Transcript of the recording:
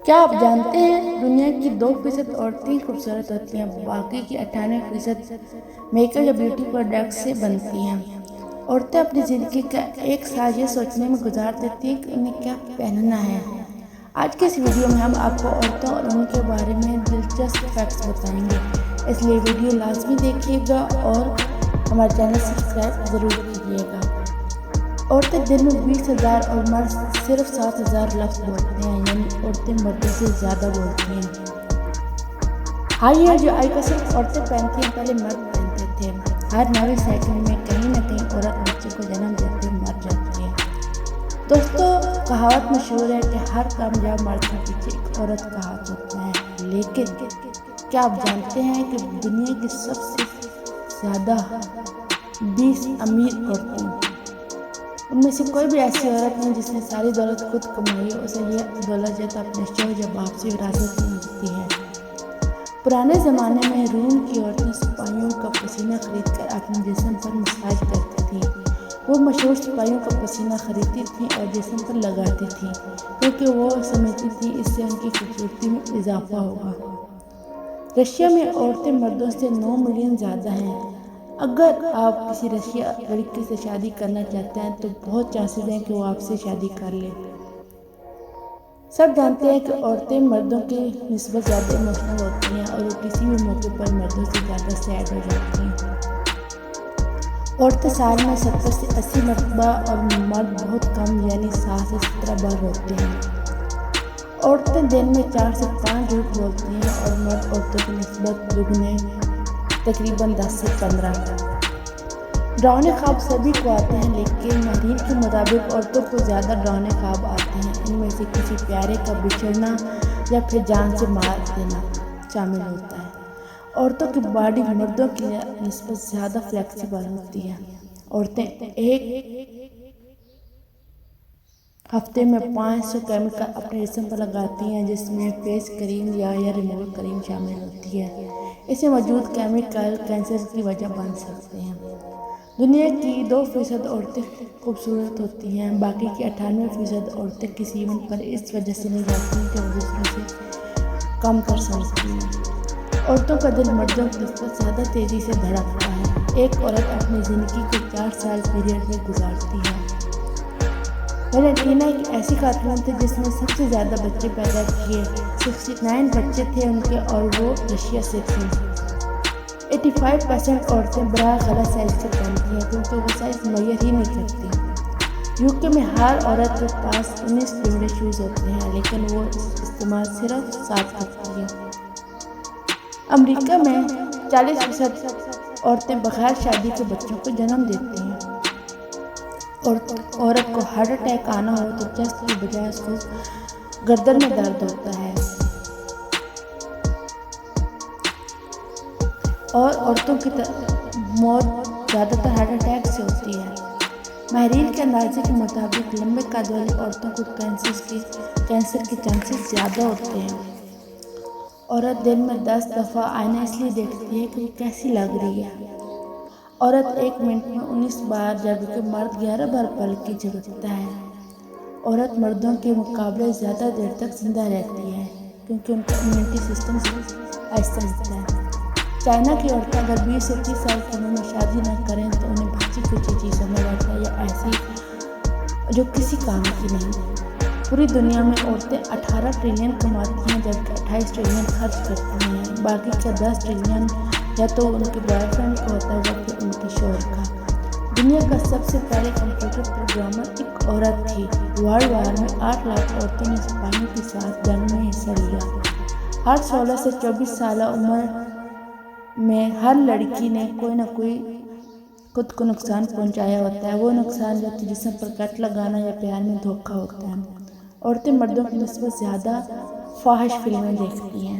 کیا آپ جانتے ہیں دنیا کی 2% عورتیں خوبصورت ہوتی ہیں، باقی کی 98% میک اپ یا بیوٹی پروڈکٹس سے بنتی ہیں۔ عورتیں اپنی زندگی کا ایک سال یہ سوچنے میں گزار دیتی ہیں کہ انہیں کیا پہننا ہے۔ آج کے اس ویڈیو میں ہم آپ کو عورتوں اور ان کے بارے میں دلچسپ فیکٹس بتائیں گے، اس لیے ویڈیو لازمی دیکھیے گا اور ہمارے چینل سبسکرائب ضرور کیجیے گا۔ عورتیں دن میں 20,000 اور مرد صرف 7,000 لفظ بولتے ہیں، یعنی عورتیں مردوں سے زیادہ بولتی ہیں۔ ہائی ہیئر جو آج کل صرف عورتیں پہنتی ہیں، پہلے مرد پہنتے تھے۔ ہر 9 سیکنڈ میں کہیں نہ کہیں عورت بچے کو جنم دیتے مر جاتی ہے۔ دوستو، کہاوت مشہور ہے کہ ہر کامیاب مرد کے پیچھے ایک عورت کا ہاتھ ہوتا ہے، لیکن کیا آپ جانتے ہیں کہ دنیا کی سب سے زیادہ 20 امیر عورتیں، ان میں سے کوئی بھی ایسی عورت نہیں جس نے ساری دولت خود کمائی ہو، اسے یہ دولت یا تو اپنے شوہر یا باپ سے وراثت میں ملتی ہے۔ پرانے زمانے میں روم کی عورتیں سپاہیوں کا پسینہ خرید کر اپنے جسم پر مساج کرتی تھیں۔ وہ مشہور سپاہیوں کا پسینہ خریدتی تھیں اور جسم پر لگاتی تھیں، کیونکہ وہ سمجھتی تھیں اس سے ان کی خوبصورتی میں اضافہ ہوگا۔ رشیا میں عورتیں مردوں سے 9 ملین زیادہ ہیں۔ اگر آپ کسی رشیا لڑکی سے شادی کرنا چاہتے ہیں تو بہت چانسز ہیں کہ وہ آپ سے شادی کر لے۔ سب جانتے ہیں کہ عورتیں مردوں کی نسبت زیادہ ایموشنل ہوتی ہیں اور وہ کسی بھی موقع پر مردوں سے زیادہ سیڈ ہو جاتی ہیں۔ عورتیں سال میں 70 سے 80 مرتبہ اور مرد بہت کم یعنی 7 سے 17 بار روتے ہیں۔ عورتیں دن میں 4 سے 5 جھوٹ بولتی ہیں اور مرد عورتوں کی نسبت دگنے، تقریباً 10 سے 15۔ ڈراؤنے خواب سبھی کو آتے ہیں، لیکن ماہرین کے مطابق عورتوں کو زیادہ ڈراؤنے خواب آتے ہیں۔ ان میں سے کسی پیارے کا بچھڑنا یا پھر جان سے مار دینا شامل ہوتا ہے۔ عورتوں کی باڈی مردوں کی نسبت زیادہ فلیکسیبل ہوتی ہے۔ عورتیں ایک ہفتے میں 500 کیمیکل اپنے جسم پر لگاتی ہیں، جس میں فیس کریم یا ہیئر ریموول کریم شامل ہوتی ہے۔ اس میں موجود کیمیکل کینسر کی وجہ بن سکتے ہیں۔ دنیا کی 2% عورتیں خوبصورت ہوتی ہیں، باقی کی 98% عورتیں کسی ایونٹ پر اس وجہ سے نہیں جاتی کہ وہ دوسروں سے کم تر سمجھتی ہیں۔ عورتوں کا دل مردوں کی نسبت زیادہ تیزی سے دھڑکتا ہے۔ ایک عورت اپنی زندگی کے 4 سال پیریڈ میں گزارتی ہے۔ ویلنٹینا ایک ایسی خاتون تھی جس نے سب سے زیادہ بچے پیدا کیے، 69 بچے تھے ان کے اور وہ رشیا سے تھیں۔ 85% عورتیں برا غلط سائز کے پہنتی ہیں کیونکہ وہ سائز مہیا ہی نہیں کرتی۔ یوکے میں ہر عورت کے پاس 19 جوڑے شوز ہوتے ہیں، لیکن وہ استعمال صرف 7 کرتی ہے۔ امریکہ میں 40% عورتیں بغیر شادی کے بچوں کو جنم دیتی ہیں۔ عورت کو ہارٹ اٹیک آنا ہو تو چیسٹ کی بجائے اس کو گردن میں درد ہوتا ہے، اور عورتوں کی موت زیادہ تر ہارٹ اٹیک سے ہوتی ہے۔ ماہرین کے اندازے کے مطابق لمبے قد والی عورتوں کو کینسر کے چانسز زیادہ ہوتے ہیں۔ عورت دن میں 10 دفعہ آئینہ اس لیے دیکھتی ہے کہ وہ کیسی لگ رہی ہے۔ عورت 1 منٹ میں 19 بار جبکہ مرد 11 بار پلک جھپکتا ہے۔ عورت مردوں کے مقابلے زیادہ دیر تک زندہ رہتی ہے کیونکہ ان کا امیونٹی سسٹم آہستہ ہوتا ہے۔ چائنا کی عورتیں اگر 20 سے 30 سال کی عمر میں شادی نہ کریں تو انہیں بچی کچی چیز سمجھ آتا ہے یا ایسی جو کسی کام کی نہیں۔ پوری دنیا میں عورتیں 18 ٹریلین کماتی ہیں جبکہ 28 ٹریلین خرچ کرتی ہیں، باقی کا 10 ٹریلین یا تو ان کے بوائے فرینڈ کا ہوتا ہے یا پھر ان کے شوہر کا۔ دنیا کا سب سے پہلے کمپیوٹر پروگرامر ایک عورت تھی۔ ورلڈ وار میں 8 لاکھ عورتوں نے سپاہیوں کے ساتھ جنگ میں حصہ لیا۔ ہر 16 سے 24 سالہ عمر میں ہر لڑکی نے کوئی نہ کوئی خود کو نقصان پہنچایا ہوتا ہے۔ وہ نقصان یا تو جسم پر کٹ لگانا یا پیار میں دھوکہ ہوتا ہے۔ عورتیں مردوں کی نسبت زیادہ فاحش فلمیں دیکھتی ہیں۔